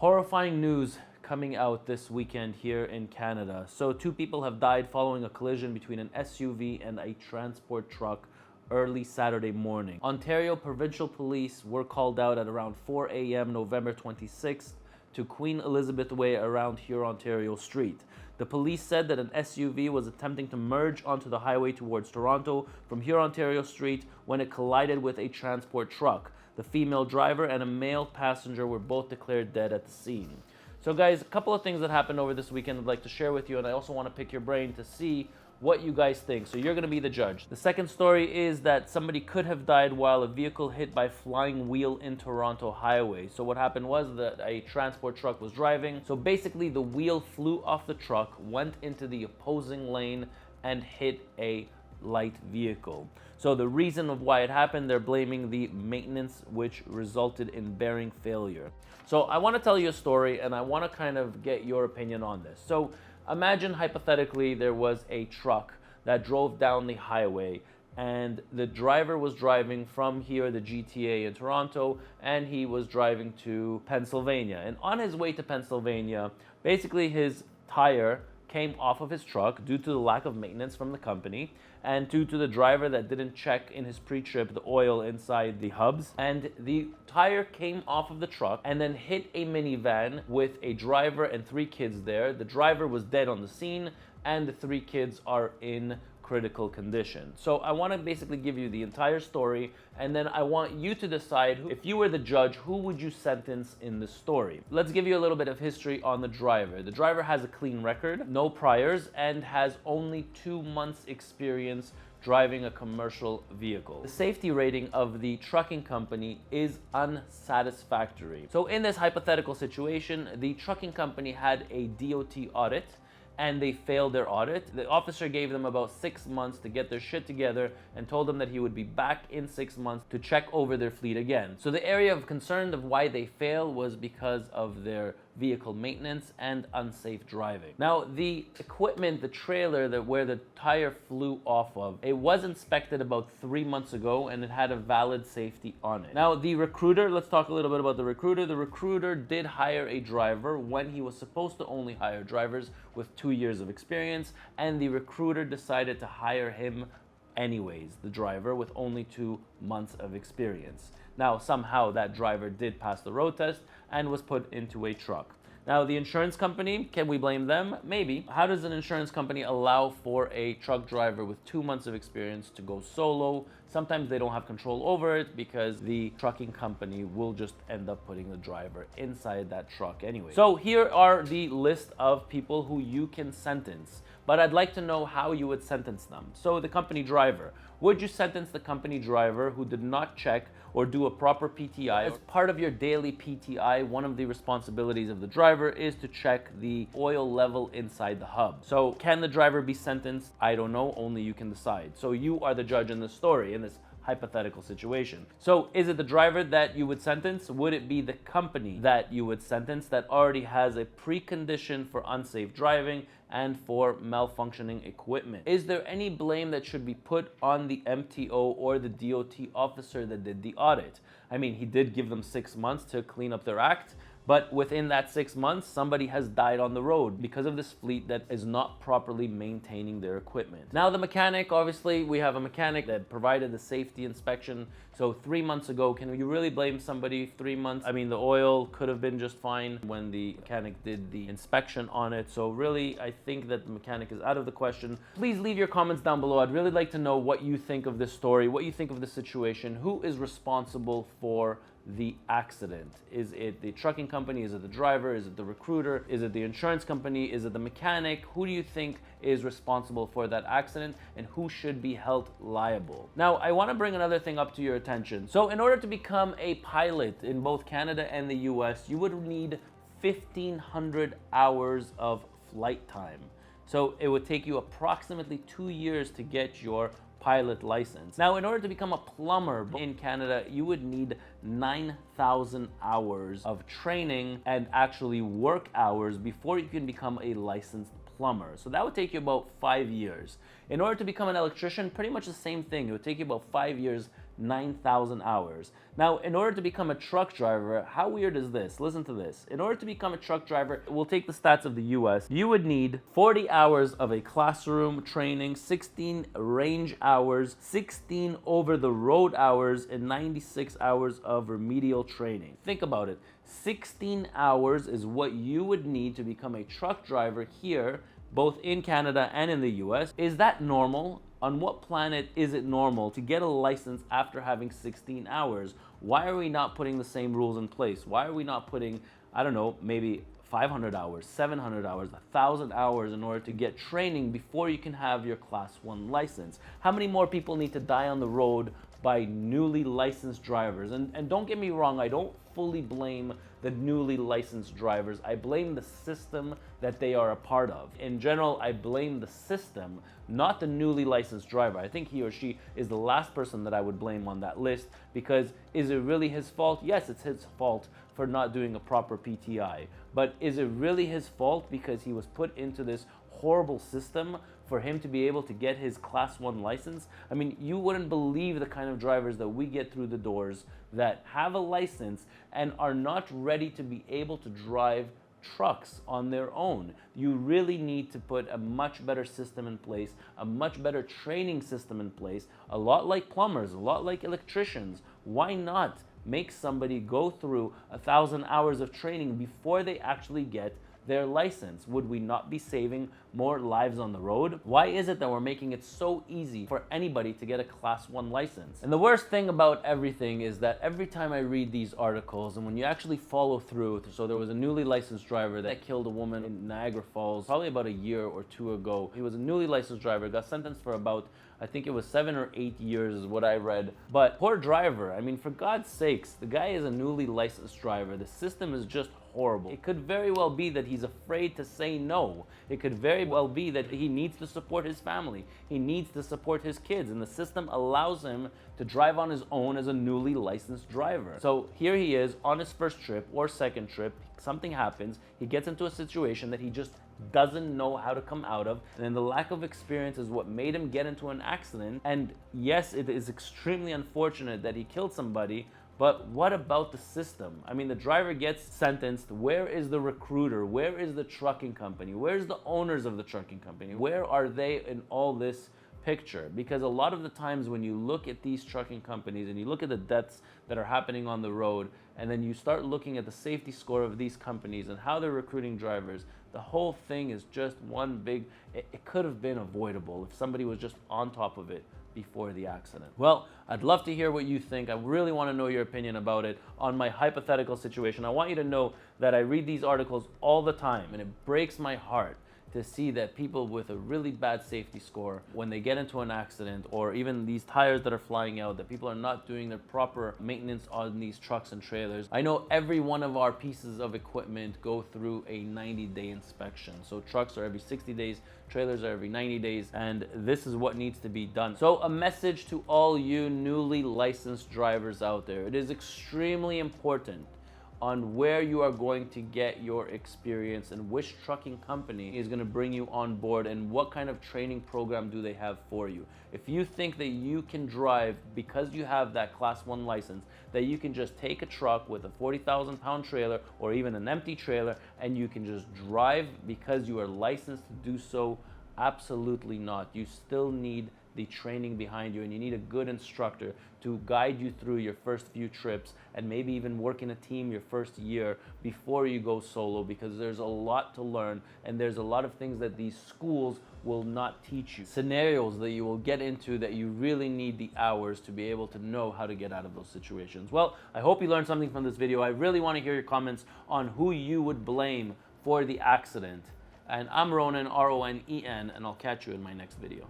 Horrifying news coming out this weekend here in Canada. So 2 people have died following a collision between an SUV and a transport truck early Saturday morning. Ontario Provincial Police were called out at around 4 a.m. November 26th to Queen Elizabeth Way around Hurontario Street. The police said that an SUV was attempting to merge onto the highway towards Toronto from Hurontario Street when it collided with a transport truck. The female driver and a male passenger were both declared dead at the scene. So guys, a couple of things that happened over this weekend I'd like to share with you, and I also want to pick your brain to see what you guys think. So you're going to be the judge. The second story is that somebody could have died while a vehicle hit by flying wheel in Toronto highway. So what happened was that a transport truck was driving. So basically the wheel flew off the truck, went into the opposing lane, and hit a light vehicle. So the reason of why it happened, they're blaming the maintenance, which resulted in bearing failure. So I want to tell you a story, and I want to kind of get your opinion on this. So imagine hypothetically there was a truck that drove down the highway, and the driver was driving from here, the GTA in Toronto, and he was driving to Pennsylvania. And on his way to Pennsylvania, basically his tire came off of his truck due to the lack of maintenance from the company and due to the driver that didn't check in his pre-trip the oil inside the hubs, and the tire came off of the truck and then hit a minivan with a driver and 3 kids there. The driver was dead on the scene and the 3 kids are in critical condition. So I want to basically give you the entire story, and then I want you to decide, if you were the judge, who would you sentence in the story. Let's give you a little bit of history on the driver. The driver has a clean record, no priors, and has only 2 months experience driving a commercial vehicle. The safety rating of the trucking company is unsatisfactory. So in this hypothetical situation, the trucking company had a DOT audit and they failed their audit. The officer gave them about 6 months to get their shit together and told them that he would be back in 6 months to check over their fleet again. So the area of concern of why they failed was because of their vehicle maintenance and unsafe driving. Now, the equipment, the trailer where the tire flew off of, it was inspected about 3 months ago and it had a valid safety on it. Now, the recruiter, let's talk a little bit about the recruiter. The recruiter did hire a driver when he was supposed to only hire drivers with 2 years of experience, and the recruiter decided to hire him anyways, the driver with only 2 months of experience. Now, somehow that driver did pass the road test and was put into a truck. Now, the insurance company, can we blame them? Maybe. How does an insurance company allow for a truck driver with 2 months of experience to go solo? Sometimes they don't have control over it because the trucking company will just end up putting the driver inside that truck anyway. So here are the list of people who you can sentence, but I'd like to know how you would sentence them. So the company driver. Would you sentence the company driver who did not check or do a proper PTI? As part of your daily PTI, one of the responsibilities of the driver is to check the oil level inside the hub. So can the driver be sentenced? I don't know, only you can decide. So you are the judge in this story, in this hypothetical situation. So is it the driver that you would sentence? Would it be the company that you would sentence that already has a precondition for unsafe driving and for malfunctioning equipment? Is there any blame that should be put on the MTO or the DOT officer that did the audit? I mean, he did give them 6 months to clean up their act, but within that 6 months, somebody has died on the road because of this fleet that is not properly maintaining their equipment. Now the mechanic, obviously, we have a mechanic that provided the safety inspection. So 3 months ago, can you really blame somebody 3 months? I mean, the oil could have been just fine when the mechanic did the inspection on it. So really, I think that the mechanic is out of the question. Please leave your comments down below. I'd really like to know what you think of this story, what you think of this situation, who is responsible for the accident. Is it the trucking company? Is it the driver? Is it the recruiter? Is it the insurance company? Is it the mechanic? Who do you think is responsible for that accident, and who should be held liable? Now, I want to bring another thing up to your attention. So in order to become a pilot in both Canada and the US, you would need 1,500 hours of flight time. So it would take you approximately 2 years to get your pilot license. Now, in order to become a plumber in Canada, you would need 9,000 hours of training and actually work hours before you can become a licensed plumber. So that would take you about 5 years. In order to become an electrician, pretty much the same thing. It would take you about 5 years, 9,000 hours. Now, in order to become a truck driver, how weird is this? Listen to this. In order to become a truck driver, we'll take the stats of the US. You would need 40 hours of a classroom training, 16 range hours, 16 over the road hours, and 96 hours of remedial training. Think about it. 16 hours is what you would need to become a truck driver here, both in Canada and in the US. Is that normal? On what planet is it normal to get a license after having 16 hours? Why are we not putting the same rules in place? Why are we not putting, I don't know, maybe 500 hours, 700 hours, 1,000 hours in order to get training before you can have your Class 1 license? How many more people need to die on the road by newly licensed drivers? And don't get me wrong, I don't fully blame the newly licensed drivers. I blame the system that they are a part of. In general, I blame the system, not the newly licensed driver. I think he or she is the last person that I would blame on that list, because is it really his fault? Yes, it's his fault for not doing a proper PTI. But is it really his fault because he was put into this horrible system for him to be able to get his Class 1 license? I mean, you wouldn't believe the kind of drivers that we get through the doors that have a license and are not ready to be able to drive trucks on their own. You really need to put a much better system in place, a much better training system in place, a lot like plumbers, a lot like electricians. Why not make somebody go through 1,000 hours of training before they actually get their license? Would we not be saving more lives on the road? Why is it that we're making it so easy for anybody to get a Class 1 license? And the worst thing about everything is that every time I read these articles, and when you actually follow through, so there was a newly licensed driver that killed a woman in Niagara Falls probably about a year or two ago. He was a newly licensed driver, got sentenced for about, I think it was 7 or 8 years is what I read. But poor driver, I mean, for God's sakes, the guy is a newly licensed driver. The system is just horrible. It could very well be that he's afraid to say no. It could very well be that he needs to support his family. He needs to support his kids, and the system allows him to drive on his own as a newly licensed driver. So here he is on his first trip or second trip. Something happens. He gets into a situation that he just doesn't know how to come out of, and the lack of experience is what made him get into an accident. And yes, it is extremely unfortunate that he killed somebody, but what about the system? I mean, the driver gets sentenced. Where is the recruiter? Where is the trucking company? Where's the owners of the trucking company? Where are they in all this picture? Because a lot of the times when you look at these trucking companies and you look at the deaths that are happening on the road, and then you start looking at the safety score of these companies and how they're recruiting drivers, the whole thing is just one big, it could have been avoidable if somebody was just on top of it before the accident. Well, I'd love to hear what you think. I really want to know your opinion about it on my hypothetical situation. I want you to know that I read these articles all the time, and it breaks my heart to see that people with a really bad safety score, when they get into an accident, or even these tires that are flying out, that people are not doing their proper maintenance on these trucks and trailers. I know every one of our pieces of equipment go through a 90-day inspection. So trucks are every 60 days, trailers are every 90 days, and this is what needs to be done. So a message to all you newly licensed drivers out there. It is extremely important on where you are going to get your experience and which trucking company is going to bring you on board and what kind of training program do they have for you. If you think that you can drive because you have that Class 1 license, that you can just take a truck with a 40,000 pound trailer or even an empty trailer and you can just drive because you are licensed to do so, absolutely not. You still need the training behind you, and you need a good instructor to guide you through your first few trips and maybe even work in a team your first year before you go solo, because there's a lot to learn and there's a lot of things that these schools will not teach you. Scenarios that you will get into that you really need the hours to be able to know how to get out of those situations. Well, I hope you learned something from this video. I really want to hear your comments on who you would blame for the accident. And I'm Ronen, R-O-N-E-N, and I'll catch you in my next video.